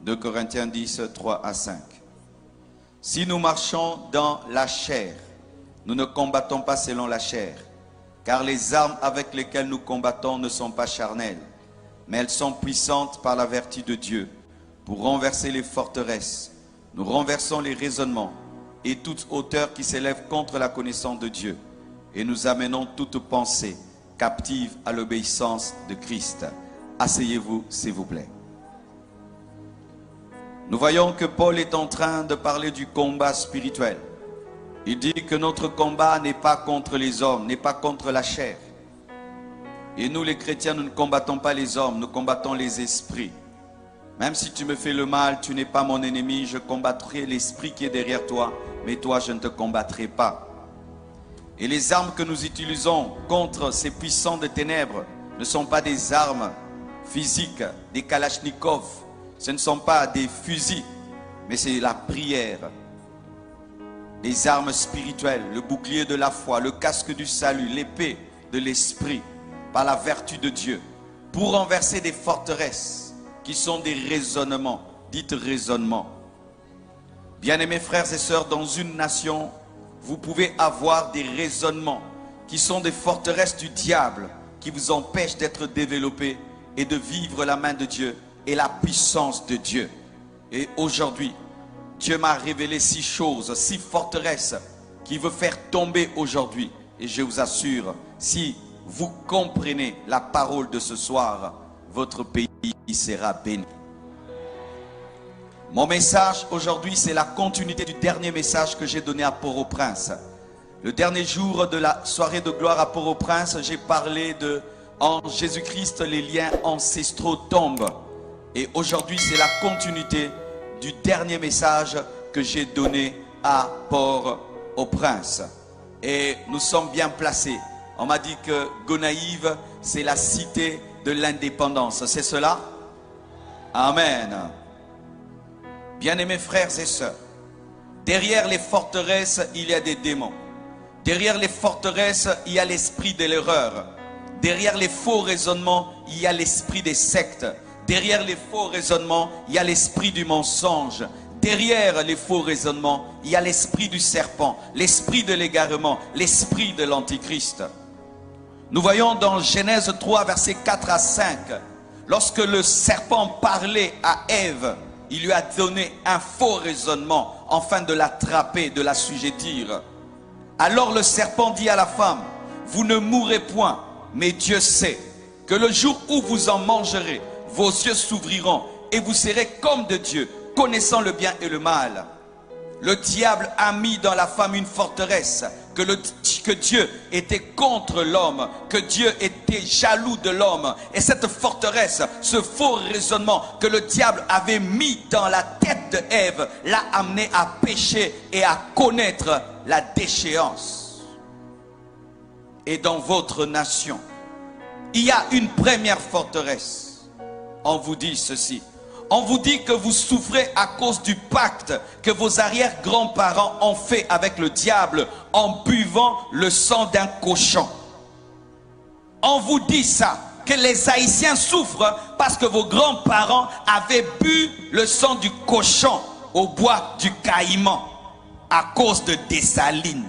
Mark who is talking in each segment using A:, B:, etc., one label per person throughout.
A: 2 Corinthiens 10, 3 à 5. Si nous marchons dans la chair, nous ne combattons pas selon la chair, car les armes avec lesquelles nous combattons ne sont pas charnelles, mais elles sont puissantes par la vertu de Dieu, pour renverser les forteresses. Nous renversons les raisonnements et toute hauteur qui s'élève contre la connaissance de Dieu, et nous amenons toute pensée captive à l'obéissance de Christ. Asseyez-vous, s'il vous plaît. Nous voyons que Paul est en train de parler du combat spirituel. Il dit que notre combat n'est pas contre les hommes, n'est pas contre la chair. Et nous les chrétiens, nous ne combattons pas les hommes, nous combattons les esprits. Même si tu me fais le mal, tu n'es pas mon ennemi, je combattrai l'esprit qui est derrière toi, mais toi je ne te combattrai pas. Et les armes que nous utilisons contre ces puissants de ténèbres ne sont pas des armes physiques, des kalachnikovs, ce ne sont pas des fusils, mais c'est la prière. Les armes spirituelles, le bouclier de la foi, le casque du salut, l'épée de l'esprit, par la vertu de Dieu, pour renverser des forteresses qui sont des raisonnements, dites raisonnements. Bien-aimés frères et sœurs, dans une nation, vous pouvez avoir des raisonnements qui sont des forteresses du diable qui vous empêchent d'être développés et de vivre la main de Dieu et la puissance de Dieu. Et aujourd'hui, Dieu m'a révélé 6 choses, 6 forteresses qui veut faire tomber aujourd'hui. Et je vous assure, si vous comprenez la parole de ce soir, votre pays sera béni. Mon message aujourd'hui, c'est la continuité du dernier message que j'ai donné à Port-au-Prince. Le dernier jour de la soirée de gloire à Port-au-Prince, j'ai parlé de en Jésus-Christ, les liens ancestraux tombent. Et aujourd'hui, c'est la continuité du dernier message que j'ai donné à Port-au-Prince. Et nous sommes bien placés. On m'a dit que Gonaïves, c'est la cité de l'indépendance. C'est cela? Amen. Bien-aimés frères et sœurs, derrière les forteresses, il y a des démons. Derrière les forteresses, il y a l'esprit de l'erreur. Derrière les faux raisonnements, il y a l'esprit des sectes. Derrière les faux raisonnements, il y a l'esprit du mensonge. Derrière les faux raisonnements, il y a l'esprit du serpent, l'esprit de l'égarement, l'esprit de l'antichrist. Nous voyons dans Genèse 3, versets 4 à 5, lorsque le serpent parlait à Ève, il lui a donné un faux raisonnement, afin de l'attraper, de l'assujettir. Alors le serpent dit à la femme, vous ne mourrez point, mais Dieu sait que le jour où vous en mangerez, vos yeux s'ouvriront et vous serez comme de Dieu, connaissant le bien et le mal. Le diable a mis dans la femme une forteresse, que Dieu était contre l'homme, que Dieu était jaloux de l'homme. Et cette forteresse, ce faux raisonnement que le diable avait mis dans la tête de Ève, l'a amené à pécher et à connaître la déchéance. Et dans votre nation, il y a une première forteresse. On vous dit ceci. On vous dit que vous souffrez à cause du pacte que vos arrière-grands-parents ont fait avec le diable en buvant le sang d'un cochon. On vous dit ça, que les Haïtiens souffrent parce que vos grands-parents avaient bu le sang du cochon au bois du Caïman à cause de Dessalines.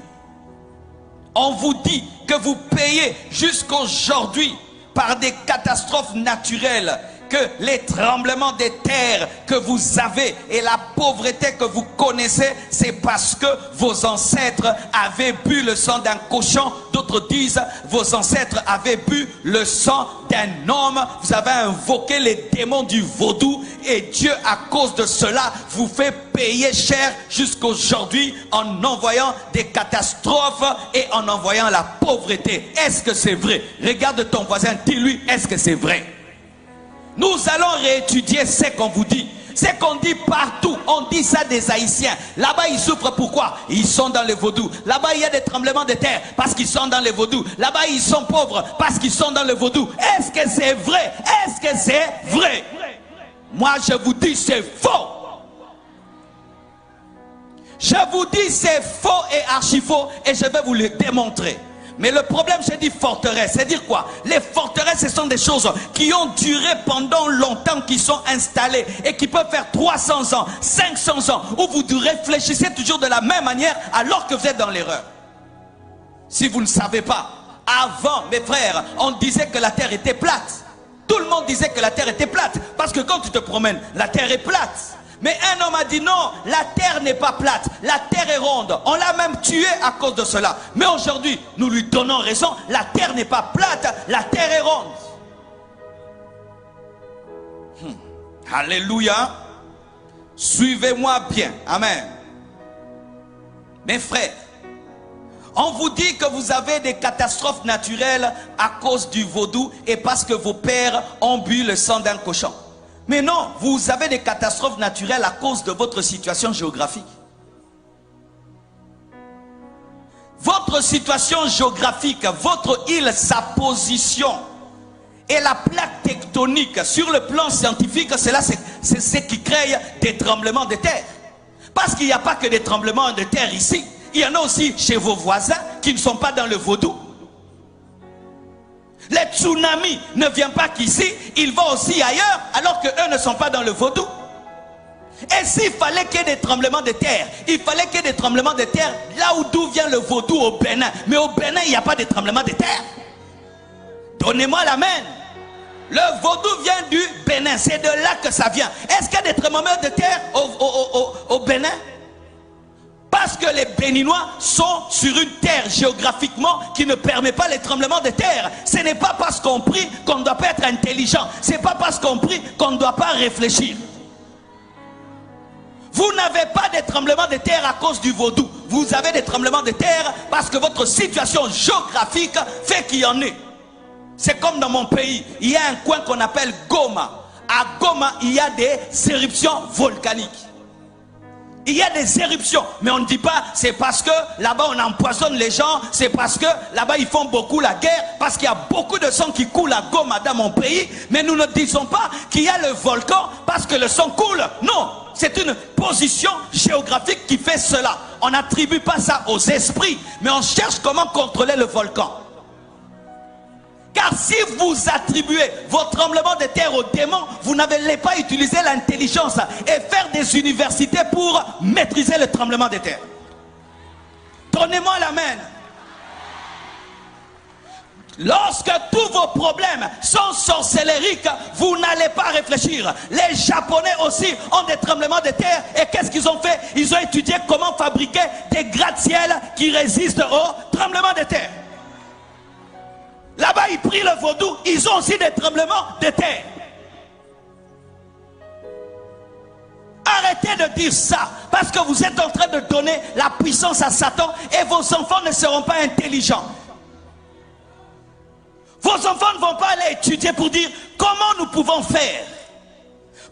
A: On vous dit que vous payez jusqu'aujourd'hui par des catastrophes naturelles, que les tremblements des terres que vous avez et la pauvreté que vous connaissez, c'est parce que vos ancêtres avaient bu le sang d'un cochon. D'autres disent, vos ancêtres avaient bu le sang d'un homme. Vous avez invoqué les démons du vaudou et Dieu, à cause de cela, vous fait payer cher jusqu'aujourd'hui en envoyant des catastrophes et en envoyant la pauvreté. Est-ce que c'est vrai? Regarde ton voisin, dis-lui, est-ce que c'est vrai? Nous allons réétudier ce qu'on vous dit. Ce qu'on dit partout, on dit ça des Haïtiens. Là-bas, ils souffrent pourquoi? Ils sont dans les vaudous. Là-bas, il y a des tremblements de terre parce qu'ils sont dans les vaudous. Là-bas, ils sont pauvres parce qu'ils sont dans les vaudous. Est-ce que c'est vrai? Est-ce que c'est vrai? Moi, je vous dis, c'est faux. Je vous dis, c'est faux et archi faux et je vais vous le démontrer. Mais le problème, j'ai dit forteresse. C'est dire quoi? Les forteresses, ce sont des choses qui ont duré pendant longtemps, qui sont installées et qui peuvent faire 300 ans, 500 ans, où vous réfléchissez toujours de la même manière alors que vous êtes dans l'erreur. Si vous ne savez pas, avant, mes frères, on disait que la terre était plate. Tout le monde disait que la terre était plate. Parce que quand tu te promènes, la terre est plate. Mais un homme a dit non, la terre n'est pas plate, la terre est ronde. On l'a même tué à cause de cela. Mais aujourd'hui, nous lui donnons raison, la terre n'est pas plate, la terre est ronde. Alléluia. Suivez-moi bien. Amen. Mes frères, on vous dit que vous avez des catastrophes naturelles à cause du vaudou et parce que vos pères ont bu le sang d'un cochon. Mais non, vous avez des catastrophes naturelles à cause de votre situation géographique. Votre situation géographique, votre île, sa position et la plaque tectonique sur le plan scientifique, c'est ce qui crée des tremblements de terre. Parce qu'il n'y a pas que des tremblements de terre ici. Il y en a aussi chez vos voisins qui ne sont pas dans le vaudou. Les tsunamis ne viennent pas qu'ici, ils vont aussi ailleurs, alors qu'eux ne sont pas dans le vaudou. Et s'il fallait qu'il y ait des tremblements de terre, il fallait qu'il y ait des tremblements de terre là où d'où vient le vaudou au Bénin. Mais au Bénin, il n'y a pas de tremblements de terre. Donnez-moi l'amen. Le vaudou vient du Bénin, c'est de là que ça vient. Est-ce qu'il y a des tremblements de terre au Bénin? Parce que les Béninois sont sur une terre géographiquement qui ne permet pas les tremblements de terre. Ce n'est pas parce qu'on prie qu'on ne doit pas être intelligent. Ce n'est pas parce qu'on prie qu'on ne doit pas réfléchir. Vous n'avez pas de tremblements de terre à cause du vaudou. Vous avez des tremblements de terre parce que votre situation géographique fait qu'il y en ait. C'est comme dans mon pays, il y a un coin qu'on appelle Goma. À Goma, il y a des éruptions volcaniques. Il y a des éruptions, mais on ne dit pas c'est parce que là-bas on empoisonne les gens, c'est parce que là-bas ils font beaucoup la guerre, parce qu'il y a beaucoup de sang qui coule à Goma dans mon pays, mais nous ne disons pas qu'il y a le volcan parce que le sang coule. Non, c'est une position géographique qui fait cela. On n'attribue pas ça aux esprits, mais on cherche comment contrôler le volcan. Car si vous attribuez vos tremblements de terre aux démons, vous n'allez pas utiliser l'intelligence et faire des universités pour maîtriser le tremblement de terre. Donnez-moi l'amen. Lorsque tous vos problèmes sont sorcellériques, vous n'allez pas réfléchir. Les Japonais aussi ont des tremblements de terre. Et qu'est-ce qu'ils ont fait? Ils ont étudié comment fabriquer des gratte-ciel qui résistent aux tremblements de terre. Là-bas, ils prient le vaudou, ils ont aussi des tremblements de terre. Arrêtez de dire ça, parce que vous êtes en train de donner la puissance à Satan et vos enfants ne seront pas intelligents. Vos enfants ne vont pas aller étudier pour dire comment nous pouvons faire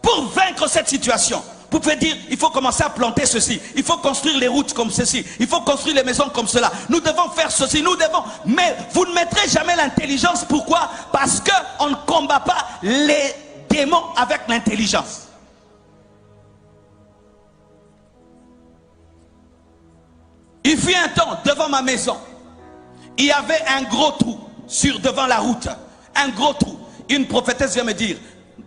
A: pour vaincre cette situation. Vous pouvez dire, il faut commencer à planter ceci, il faut construire les routes comme ceci, il faut construire les maisons comme cela, nous devons faire ceci, nous devons... Mais vous ne mettrez jamais l'intelligence. Pourquoi? Parce qu'on ne combat pas les démons avec l'intelligence. Il fut un temps, devant ma maison, il y avait un gros trou devant la route, un gros trou. Une prophétesse vient me dire,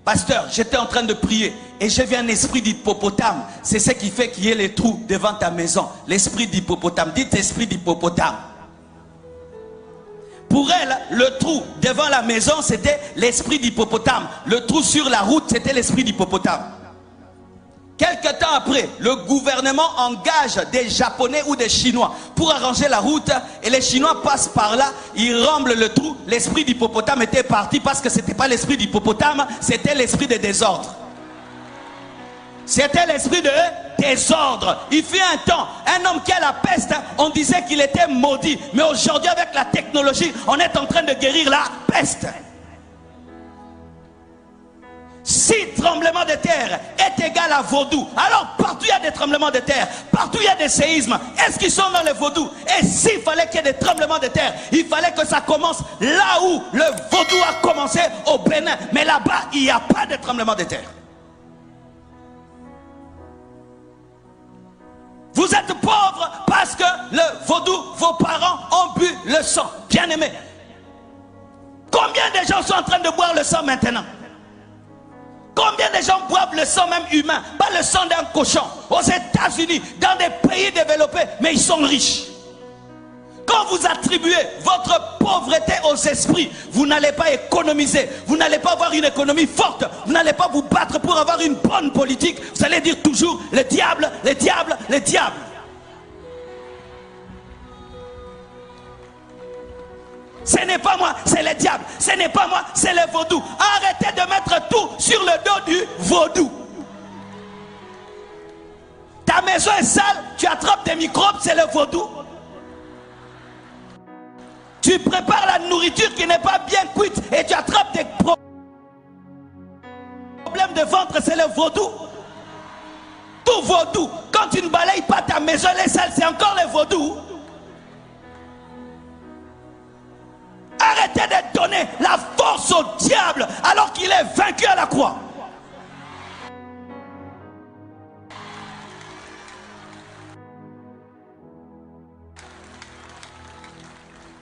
A: pasteur, j'étais en train de prier et j'ai vu un esprit d'hippopotame. C'est ce qui fait qu'il y ait les trous devant ta maison. L'esprit d'hippopotame. Dites esprit d'hippopotame. Pour elle, le trou devant la maison, c'était l'esprit d'hippopotame. Le trou sur la route, c'était l'esprit d'hippopotame. Quelque temps après, le gouvernement engage des Japonais ou des Chinois pour arranger la route et les Chinois passent par là, ils remblent le trou. L'esprit d'hippopotame était parti parce que ce n'était pas l'esprit d'hippopotame, c'était l'esprit de désordre. C'était l'esprit de désordre. Il fut un temps, un homme qui a la peste, on disait qu'il était maudit. Mais aujourd'hui, avec la technologie, on est en train de guérir la peste. Si tremblement de terre est égal à vaudou, alors partout il y a des tremblements de terre, partout il y a des séismes. Est-ce qu'ils sont dans le vaudou? Et s'il fallait qu'il y ait des tremblements de terre, il fallait que ça commence là où le vaudou a commencé, au Bénin. Mais là-bas, il n'y a pas de tremblement de terre. Vous êtes pauvres parce que le vaudou, vos parents ont bu le sang. Bien bien-aimés, combien de gens sont en train de boire le sang maintenant? Combien de gens boivent le sang même humain, pas le sang d'un cochon? Aux États-Unis, dans des pays développés, mais ils sont riches. Quand vous attribuez votre pauvreté aux esprits, vous n'allez pas économiser, vous n'allez pas avoir une économie forte, vous n'allez pas vous battre pour avoir une bonne politique. Vous allez dire toujours le diable, le diable, le diable. Ce n'est pas moi, c'est le diable. Ce n'est pas moi, c'est le vaudou. Arrêtez de mettre tout sur le dos du vaudou. Ta maison est sale, tu attrapes des microbes, c'est le vaudou. Tu prépares la nourriture qui n'est pas bien cuite et tu attrapes des problèmes de ventre, c'est le vaudou. Tout vaudou. Quand tu ne balayes pas ta maison, elle est sale, c'est encore le vaudou. Arrêtez de donner la force au diable alors qu'il est vaincu à la croix.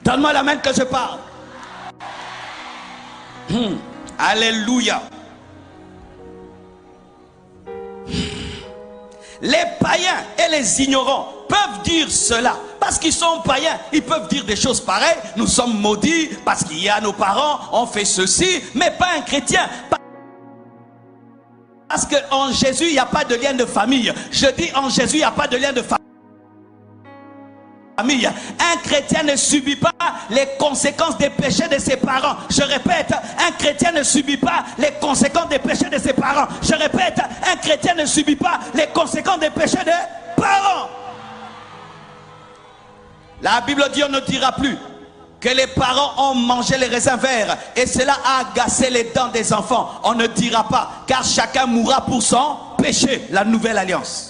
A: Donne-moi la main que je parle. Alléluia. Les païens et les ignorants peuvent dire cela. Parce qu'ils sont païens, ils peuvent dire des choses pareilles. Nous sommes maudits parce qu'il y a nos parents, on fait ceci, mais pas un chrétien. Parce qu'en Jésus, il n'y a pas de lien de famille. Je dis en Jésus, il n'y a pas de lien de famille. Un chrétien ne subit pas les conséquences des péchés de ses parents. Je répète, un chrétien ne subit pas les conséquences des péchés de ses parents. Je répète, un chrétien ne subit pas les conséquences des péchés des parents. La Bible dit, on ne dira plus que les parents ont mangé les raisins verts et cela a agacé les dents des enfants. On ne dira pas, car chacun mourra pour son péché. La nouvelle alliance.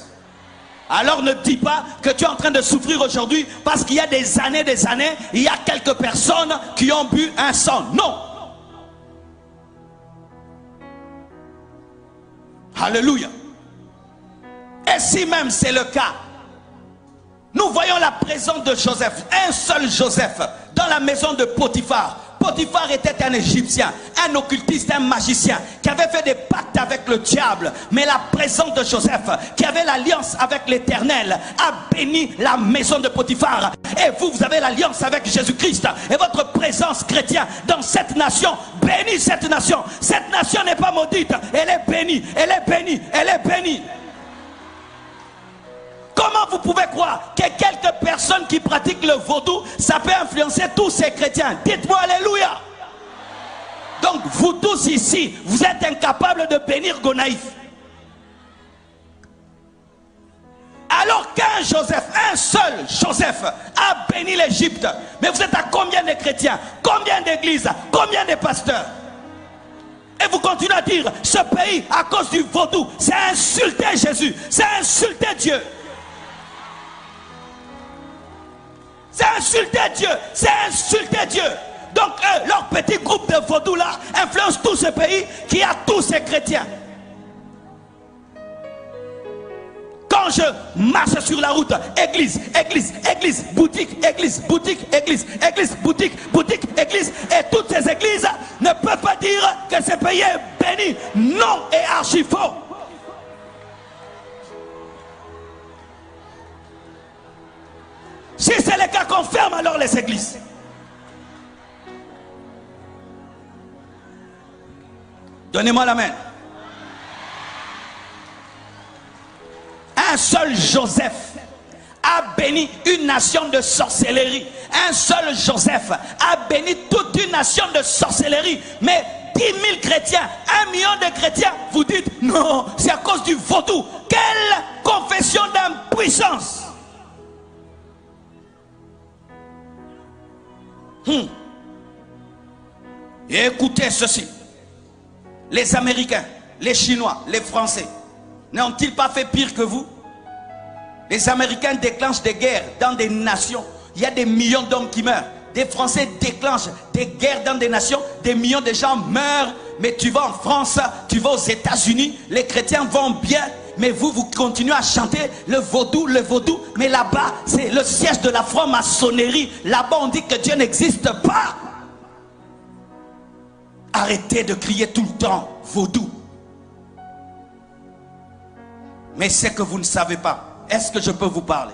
A: Alors ne dis pas que tu es en train de souffrir aujourd'hui parce qu'il y a des années, il y a quelques personnes qui ont bu un sang. Non. Alléluia. Et si même c'est le cas, nous voyons la présence de Joseph, un seul Joseph, dans la maison de Potiphar. Potiphar était un Égyptien, un occultiste, un magicien, qui avait fait des pactes avec le diable. Mais la présence de Joseph, qui avait l'alliance avec l'Éternel, a béni la maison de Potiphar. Et vous, vous avez l'alliance avec Jésus-Christ. Et votre présence chrétienne dans cette nation bénit cette nation. Cette nation n'est pas maudite, elle est bénie, elle est bénie, elle est bénie. Comment vous pouvez croire que quelques personnes qui pratiquent le vaudou, ça peut influencer tous ces chrétiens? Dites-moi alléluia. Donc vous tous ici, vous êtes incapables de bénir Gonaïf. Alors qu'un Joseph, un seul Joseph a béni l'Égypte. Mais vous êtes à combien de chrétiens? Combien d'églises? Combien de pasteurs? Et vous continuez à dire, ce pays, à cause du vaudou, c'est insulter Jésus, c'est insulter Dieu. C'est insulter Dieu, c'est insulter Dieu. Donc eux, leur petit groupe de vaudous là influence tout ce pays qui a tous ces chrétiens. Quand je marche sur la route, église, église, église, boutique, église, boutique, église, église, boutique, boutique, église, et toutes ces églises ne peuvent pas dire que ce pays est béni. Non, et archi faux. Si c'est le cas, qu'on ferme alors les églises. Donnez-moi la main. Un seul Joseph a béni une nation de sorcellerie. Un seul Joseph a béni toute une nation de sorcellerie. Mais 10 000 chrétiens, 1 million de chrétiens, vous dites non, c'est à cause du vaudou. Quelle confession d'impuissance! Et écoutez ceci. Les Américains, les Chinois, les Français n'ont-ils pas fait pire que vous? Les Américains déclenchent des guerres dans des nations. Il y a des millions d'hommes qui meurent. Des Français déclenchent des guerres dans des nations. Des millions de gens meurent. Mais tu vas en France, tu vas aux États-Unis, les chrétiens vont bien.
B: Mais vous continuez à chanter le vaudou, mais là-bas, c'est le siège de la franc-maçonnerie. Là-bas, on dit que Dieu n'existe pas. Arrêtez de crier tout le temps vaudou. Mais c'est que vous ne savez pas. Est-ce que je peux vous parler?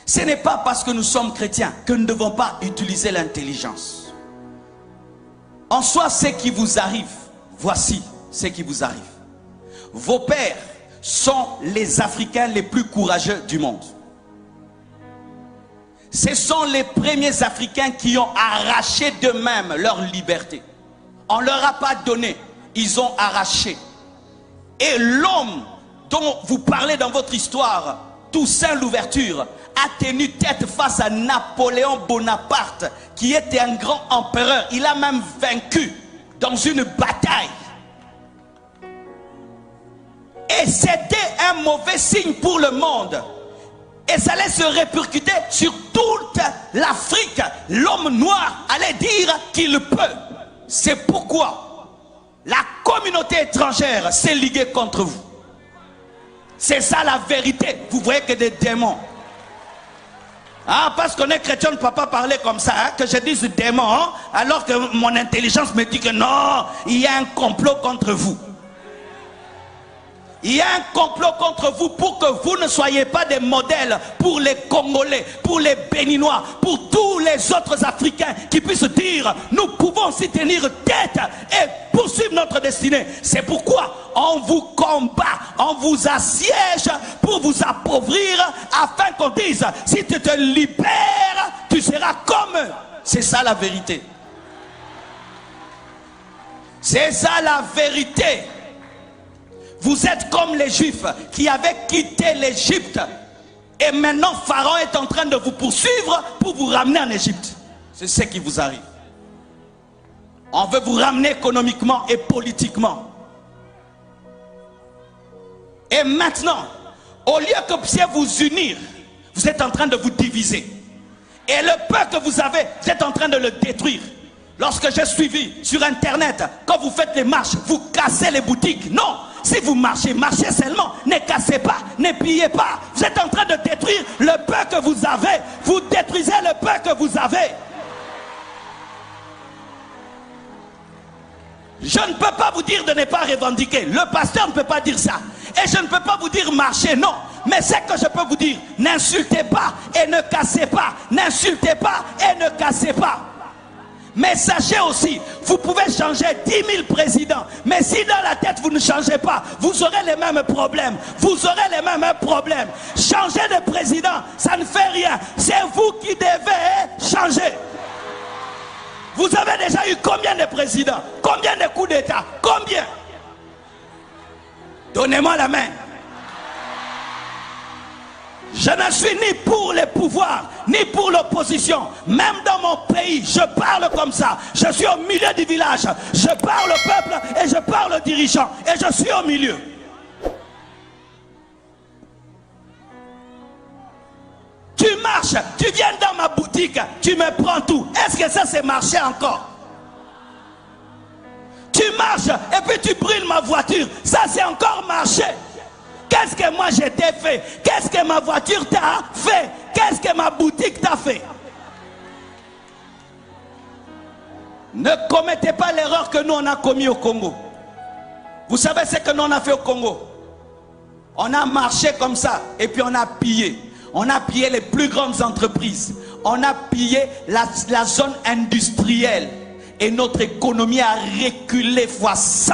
B: Ce n'est pas parce que nous sommes chrétiens que nous ne devons pas utiliser l'intelligence. En soi, ce qui vous arrive, voici ce qui vous arrive. Vos pères sont les Africains les plus courageux du monde. Ce sont les premiers Africains qui ont arraché d'eux-mêmes leur liberté. On ne leur a pas donné, ils ont arraché. Et l'homme dont vous parlez dans votre histoire, Toussaint Louverture, a tenu tête face à Napoléon Bonaparte, qui était un grand empereur. Il a même vaincu dans une bataille. Et c'était un mauvais signe pour le monde. Et ça allait se répercuter sur toute l'Afrique. L'homme noir allait dire qu'il peut. C'est pourquoi la communauté étrangère s'est liguée contre vous. C'est ça la vérité. Vous voyez que des démons. Ah, parce qu'on est chrétien, on ne peut pas parler comme ça, hein, que je dise démon, hein, alors que mon intelligence me dit que non, il y a un complot contre vous. Il y a un complot contre vous pour que vous ne soyez pas des modèles pour les Congolais, pour les Béninois, pour tous les autres Africains qui puissent dire nous pouvons s'y tenir tête et poursuivre notre destinée. C'est pourquoi on vous combat, on vous assiège pour vous appauvrir afin qu'on dise si tu te libères, tu seras comme eux. C'est ça la vérité. C'est ça la vérité. Vous êtes comme les Juifs qui avaient quitté l'Égypte. Et maintenant, Pharaon est en train de vous poursuivre pour vous ramener en Égypte. C'est ce qui vous arrive. On veut vous ramener économiquement et politiquement. Et maintenant, au lieu que vous puissiez vous unir, vous êtes en train de vous diviser. Et le peu que vous avez, vous êtes en train de le détruire. Lorsque j'ai suivi sur Internet, quand vous faites les marches, vous cassez les boutiques. Non! Si vous marchez, marchez seulement. Ne cassez pas, ne pillez pas. Vous êtes en train de détruire le peu que vous avez. Vous détruisez le peu que vous avez. Je ne peux pas vous dire de ne pas revendiquer. Le pasteur ne peut pas dire ça. Et je ne peux pas vous dire marcher, non. Mais c'est que je peux vous dire, n'insultez pas et ne cassez pas. N'insultez pas et ne cassez pas. Mais sachez aussi, vous pouvez changer 10 000 présidents. Mais si dans la tête vous ne changez pas, vous aurez les mêmes problèmes. Vous aurez les mêmes problèmes. Changer de président, ça ne fait rien. C'est vous qui devez changer. Vous avez déjà eu combien de présidents? Combien de coups d'État? Combien? Donnez-moi la main. Je ne suis ni pour les pouvoirs, ni pour l'opposition. Même dans mon pays, je parle comme ça. Je suis au milieu du village. Je parle au peuple et je parle aux dirigeants. Et je suis au milieu. Tu marches, tu viens dans ma boutique, tu me prends tout. Est-ce que ça c'est marcher encore? Tu marches et puis tu brûles ma voiture. Ça c'est encore marcher. Qu'est-ce que moi je t'ai fait? Qu'est-ce que ma voiture t'a fait? Qu'est-ce que ma boutique t'a fait? Ne commettez pas l'erreur que nous on a commis au Congo. Vous savez ce que nous on a fait au Congo? On a marché comme ça et puis on a pillé. On a pillé les plus grandes entreprises. On a pillé la zone industrielle. Et notre économie a reculé fois 100.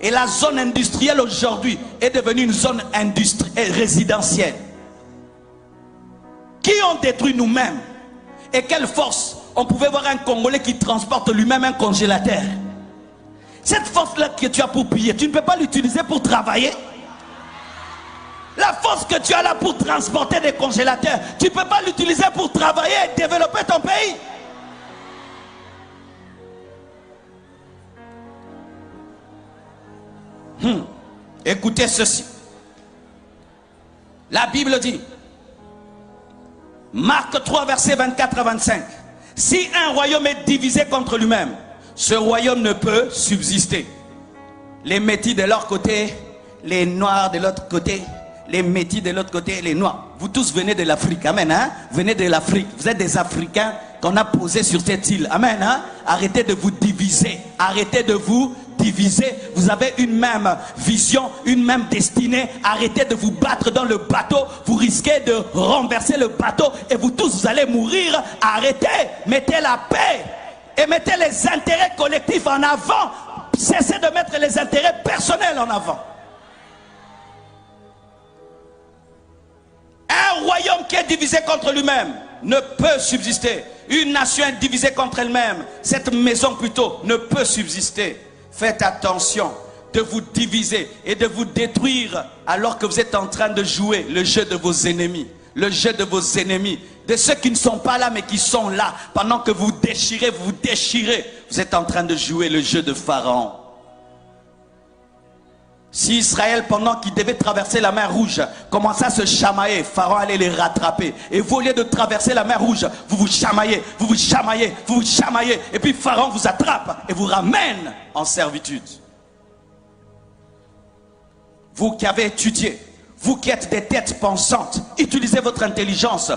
B: Et la zone industrielle aujourd'hui est devenue une zone résidentielle. Qui ont détruit nous-mêmes? Et quelle force? On pouvait voir un Congolais qui transporte lui-même un congélateur. Cette force-là que tu as pour piller, tu ne peux pas l'utiliser pour travailler. La force que tu as là pour transporter des congélateurs, tu ne peux pas l'utiliser pour travailler et développer ton pays. Écoutez ceci. La Bible dit, Marc 3, versets 24 à 25. Si un royaume est divisé contre lui-même, ce royaume ne peut subsister. Les Métis de leur côté, les noirs de l'autre côté, les métis de l'autre côté, les noirs. Vous tous venez de l'Afrique, amen, hein? Venez de l'Afrique, vous êtes des Africains qu'on a posés sur cette île, amen, hein? Arrêtez de vous diviser, arrêtez de vous diviser. Vous avez une même vision, une même destinée. Arrêtez de vous battre dans le bateau, vous risquez de renverser le bateau et vous tous vous allez mourir. Arrêtez, mettez la paix et mettez les intérêts collectifs en avant. Cessez de mettre les intérêts personnels en avant. Un royaume qui est divisé contre lui-même ne peut subsister. Une nation divisée contre elle-même, cette maison plutôt, ne peut subsister. Faites attention de vous diviser et de vous détruire alors que vous êtes en train de jouer le jeu de vos ennemis. Le jeu de vos ennemis, de ceux qui ne sont pas là mais qui sont là. Pendant que vous déchirez, vous êtes en train de jouer le jeu de Pharaon. Si Israël, pendant qu'il devait traverser la mer Rouge, commençait à se chamailler, Pharaon allait les rattraper. Et vous, au lieu de traverser la mer Rouge, vous vous chamaillez, vous vous chamaillez, vous vous chamaillez. Et puis Pharaon vous attrape et vous ramène en servitude. Vous qui avez étudié, vous qui êtes des têtes pensantes, utilisez votre intelligence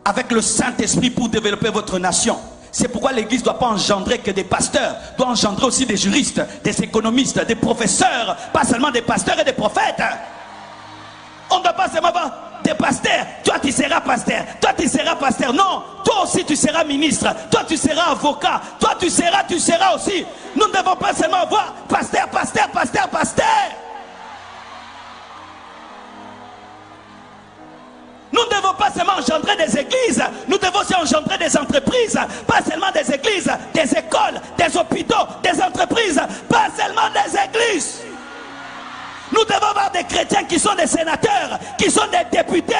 B: avec le Saint-Esprit pour développer votre nation. C'est pourquoi l'église ne doit pas engendrer que des pasteurs, doit engendrer aussi des juristes, des économistes, des professeurs, pas seulement des pasteurs et des prophètes. On ne doit pas seulement avoir des pasteurs. Toi tu seras pasteur, toi tu seras pasteur. Non, toi aussi tu seras ministre, toi tu seras avocat, toi tu seras aussi. Nous ne devons pas seulement avoir pasteur, pasteur, pasteur, pasteur. Nous ne devons pas seulement engendrer des églises, nous devons aussi engendrer des entreprises, pas seulement des églises, des écoles, des hôpitaux, des entreprises, pas seulement des églises. Nous devons avoir des chrétiens qui sont des sénateurs, qui sont des députés.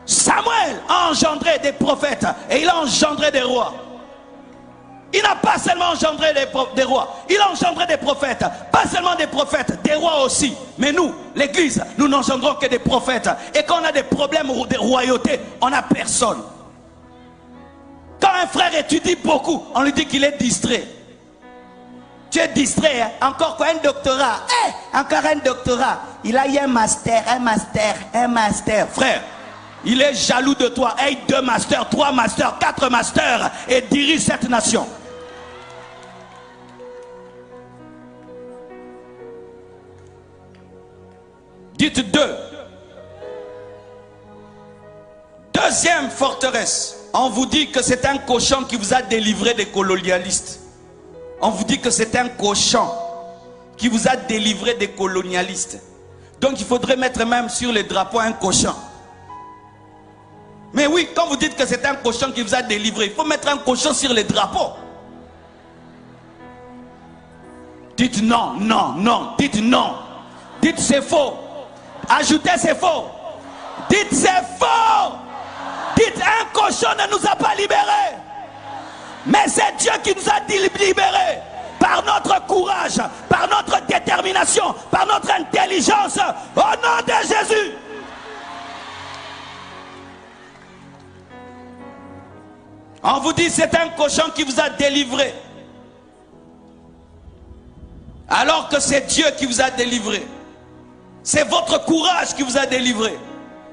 B: Samuel a engendré des prophètes et il a engendré des rois. Il n'a pas seulement engendré des rois, il a engendré des prophètes. Pas seulement des prophètes, des rois aussi. Mais nous, l'église, nous n'engendrons que des prophètes. Et quand on a des problèmes de royauté, on n'a personne. Quand un frère étudie beaucoup, on lui dit qu'il est distrait. Tu es distrait, hein? Encore quoi, un doctorat. Encore un doctorat. Il a eu un master. Frère, il est jaloux de toi. 2 masters, 3 masters, 4 masters et dirige cette nation. Dites 2. Deuxième forteresse. On vous dit que c'est un cochon qui vous a délivré des colonialistes. On vous dit que c'est un cochon qui vous a délivré des colonialistes. Donc il faudrait mettre même sur les drapeaux un cochon. Mais oui, quand vous dites que c'est un cochon qui vous a délivré, il faut mettre un cochon sur les drapeaux. Dites non, non, non, dites non. Dites c'est faux. Ajoutez c'est faux. Dites c'est faux. Dites un cochon ne nous a pas libérés. Mais c'est Dieu qui nous a libérés. Par notre courage, par notre détermination, par notre intelligence. Au nom de Jésus. On vous dit c'est un cochon qui vous a délivré. Alors que c'est Dieu qui vous a délivré. C'est votre courage qui vous a délivré.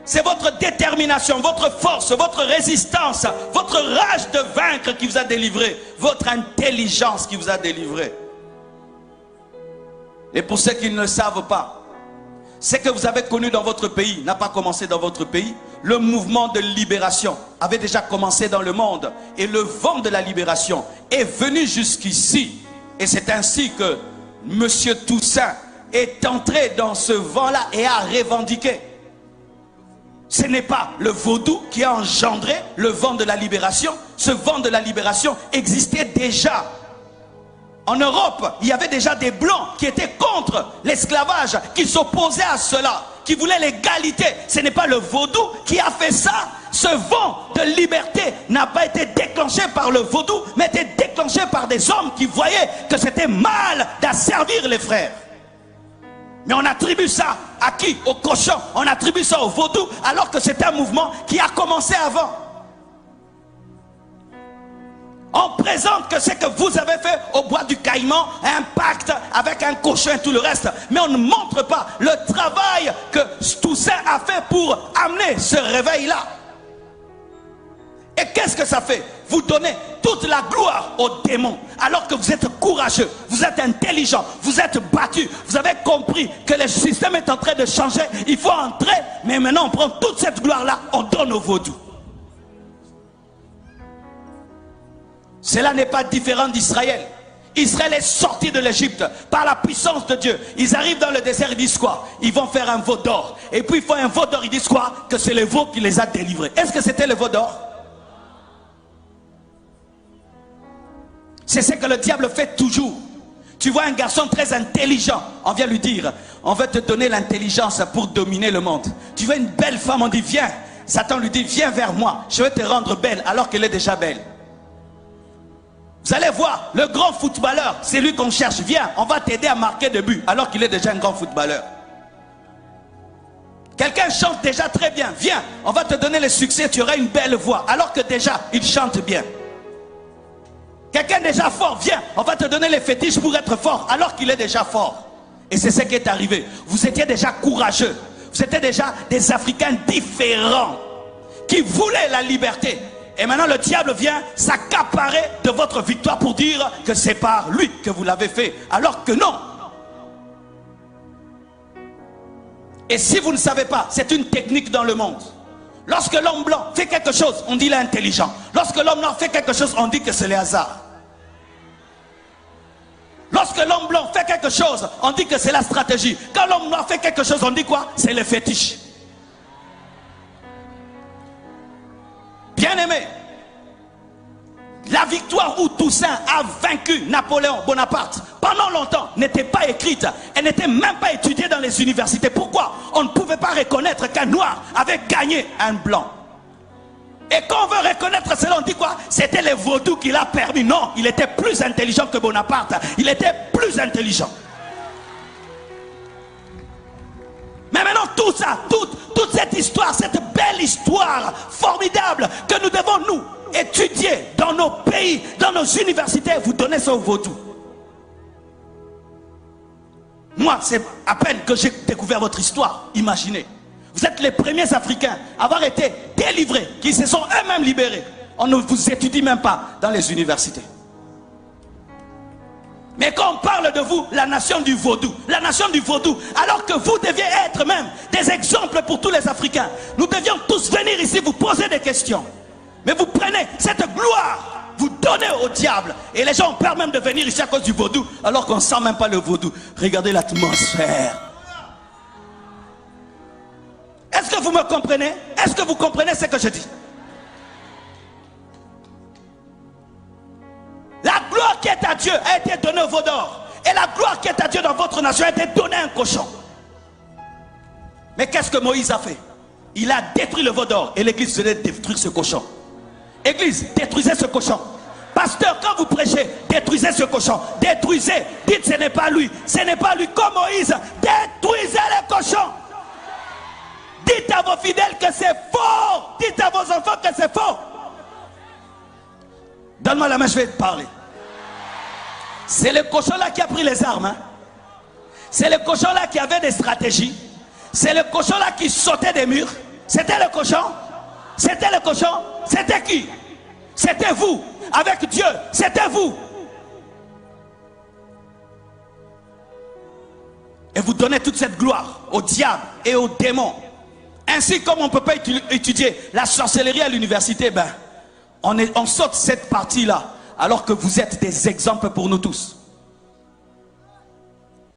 B: C'est votre détermination, votre force, votre résistance, votre rage de vaincre qui vous a délivré. Votre intelligence qui vous a délivré. Et pour ceux qui ne le savent pas, ce que vous avez connu dans votre pays n'a pas commencé dans votre pays. Le mouvement de libération avait déjà commencé dans le monde. Et le vent de la libération est venu jusqu'ici. Et c'est ainsi que M. Toussaint est entré dans ce vent-là et a revendiqué. Ce n'est pas le vaudou qui a engendré le vent de la libération. Ce vent de la libération existait déjà. En Europe, il y avait déjà des blancs qui étaient contre l'esclavage, qui s'opposaient à cela, qui voulaient l'égalité. Ce n'est pas le vaudou qui a fait ça. Ce vent de liberté n'a pas été déclenché par le vaudou, mais été déclenché par des hommes qui voyaient que c'était mal d'asservir les frères. Mais on attribue ça à qui? Au cochon. On attribue ça au vaudou, alors que c'est un mouvement qui a commencé avant. On présente que ce que vous avez fait au bois du Caïman, un pacte avec un cochon et tout le reste. Mais on ne montre pas le travail que Toussaint a fait pour amener ce réveil-là. Et qu'est-ce que ça fait? Vous donnez toute la gloire aux démons, alors que vous êtes courageux, vous êtes intelligent, vous êtes battu, vous avez compris que le système est en train de changer, il faut entrer, mais maintenant on prend toute cette gloire-là, on donne au vaudou. Cela n'est pas différent d'Israël. Israël est sorti de l'Égypte par la puissance de Dieu. Ils arrivent dans le désert, ils disent quoi? Ils vont faire un veau d'or. Et puis ils font un veau d'or, ils disent quoi? Que c'est le veau qui les a délivrés. Est-ce que c'était le veau d'or? C'est ce que le diable fait toujours. Tu vois un garçon très intelligent, on vient lui dire, on va te donner l'intelligence pour dominer le monde. Tu vois une belle femme, on dit viens. Satan lui dit viens vers moi, je vais te rendre belle alors qu'elle est déjà belle. Vous allez voir, le grand footballeur, c'est lui qu'on cherche. Viens, on va t'aider à marquer des buts alors qu'il est déjà un grand footballeur. Quelqu'un chante déjà très bien. Viens, on va te donner le succès, tu auras une belle voix alors que déjà il chante bien. Quelqu'un déjà fort, viens, on va te donner les fétiches pour être fort alors qu'il est déjà fort. Et c'est ce qui est arrivé. Vous étiez déjà courageux. Vous étiez déjà des Africains différents qui voulaient la liberté. Et maintenant le diable vient s'accaparer de votre victoire pour dire que c'est par lui que vous l'avez fait. Alors que non. Et si vous ne savez pas, c'est une technique dans le monde. Lorsque l'homme blanc fait quelque chose, on dit qu'il est intelligent. Lorsque l'homme noir fait quelque chose, on dit que c'est le hasard. Lorsque l'homme blanc fait quelque chose, on dit que c'est la stratégie. Quand l'homme noir fait quelque chose, on dit quoi? C'est le fétiche. Bien-aimé, la victoire où Toussaint a vaincu Napoléon Bonaparte pendant longtemps n'était pas écrite. Elle n'était même pas étudiée dans les universités. Pourquoi? On ne pouvait pas reconnaître qu'un noir avait gagné un blanc. Et quand on veut reconnaître cela, on dit quoi? C'était les vaudous qui l'a permis. Non, il était plus intelligent que Bonaparte. Il était plus intelligent. Mais maintenant tout ça, toute cette histoire, cette belle histoire formidable que nous devons nous étudier dans nos pays, dans nos universités, vous donnez ça aux vaudous. Moi, c'est à peine que j'ai découvert votre histoire. Imaginez. Vous êtes les premiers Africains à avoir été délivrés, qui se sont eux-mêmes libérés. On ne vous étudie même pas dans les universités. Mais quand on parle de vous, la nation du vaudou, alors que vous deviez être même des exemples pour tous les Africains. Nous devions tous venir ici vous poser des questions. Mais vous prenez cette gloire, vous donnez au diable. Et les gens ont peur même de venir ici à cause du vaudou, alors qu'on ne sent même pas le vaudou. Regardez l'atmosphère. Est-ce que vous me comprenez? Est-ce que vous comprenez ce que je dis? La gloire qui est à Dieu a été donnée au veau d'or. Et la gloire qui est à Dieu dans votre nation a été donnée à un cochon. Mais qu'est-ce que Moïse a fait? Il a détruit le veau d'or. Et l'église devait détruire ce cochon. Église, détruisez ce cochon. Pasteur, quand vous prêchez, détruisez ce cochon. Détruisez. Dites ce n'est pas lui. Ce n'est pas lui. Comme Moïse, détruisez les cochons. Dites à vos fidèles que c'est faux. Dites à vos enfants que c'est faux. Donne-moi la main, je vais te parler. C'est le cochon-là qui a pris les armes. Hein? C'est le cochon-là qui avait des stratégies. C'est le cochon-là qui sautait des murs. C'était le cochon. C'était le cochon. C'était qui? C'était vous. Avec Dieu, c'était vous. Et vous donnez toute cette gloire au diable et aux démons. Ainsi comme on ne peut pas étudier la sorcellerie à l'université, ben, on saute cette partie-là, alors que vous êtes des exemples pour nous tous.